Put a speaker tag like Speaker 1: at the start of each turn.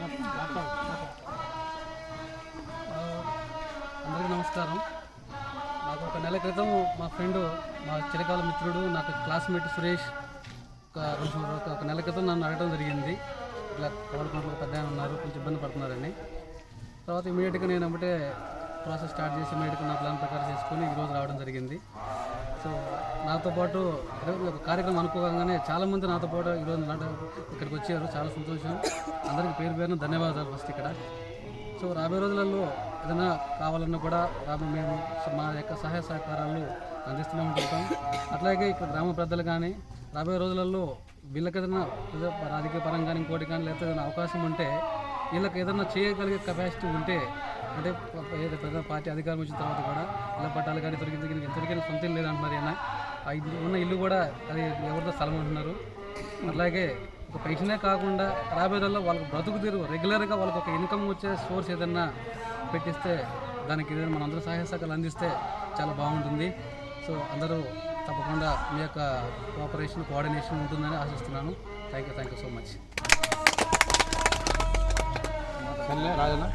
Speaker 1: అందరికీ నమస్కారం. నాకు ఒక నెల క్రితం మా ఫ్రెండ్, మా చిరకాల మిత్రుడు, నాకు క్లాస్మేట్ సురేష్ ఒక నెల క్రితం నన్ను అడగడం జరిగింది. ఇట్లా కవలకుంటలో పెద్ద ఉన్నారు, కొంచెం ఇబ్బంది పడుతున్నారని. తర్వాత ఇమీడియట్గా నేను అంటే ప్రాసెస్ స్టార్ట్ చేసి ఇమీడియట్గా నా ప్లాన్ ప్రకారం చేసుకొని ఈరోజు రావడం జరిగింది. సో నాతో పాటు ఒక కార్యక్రమం అనుకోగానే చాలామంది నాతో పాటు ఈరోజు ఇక్కడికి వచ్చారు. చాలా సంతోషం. అందరికీ పేరు పేరున ధన్యవాదాలు ఫస్ట్ ఇక్కడ. సో రాబోయే రోజులలో ఏదైనా కావాలన్నా కూడా మేము మా యొక్క సహాయ సహకారాలు అందిస్తూనే ఉంటాం. అట్లాగే ఇక్కడ గ్రామ పెద్దలు కానీ రాబోయే రోజులలో వీళ్ళకి ఏదైనా రాజకీయ పరంగా కానీ ఇంకోటి కానీ లేకపోతే ఏదైనా అవకాశం ఉంటే వీళ్ళకి ఏదైనా చేయగలిగే కెపాసిటీ ఉంటే, అంటే ఏదైనా పార్టీ అధికారం వచ్చిన తర్వాత కూడా ఇళ్ళ పట్టాలు కానీ ఎంతవరకైనా సొంత ఇల్లు లేదంటున్నారు. అయినా ఉన్న ఇల్లు కూడా అది ఎవరితో స్థలం అంటున్నారు. అట్లాగే ఒక పెన్షనే కాకుండా రాబోయే రోజుల్లో వాళ్ళకి బ్రతుకు తీరు రెగ్యులర్గా వాళ్ళకి ఒక ఇన్కమ్ వచ్చే సోర్స్ ఏదన్నా పెట్టిస్తే దానికి ఏదైనా మన అందరూ సహాయ సహకారాలు అందిస్తే చాలా బాగుంటుంది. సో అందరూ తప్పకుండా మీ యొక్క కోఆర్డినేషన్ ఉంటుందని ఆశిస్తున్నాను. Thank you so much.
Speaker 2: Rajanna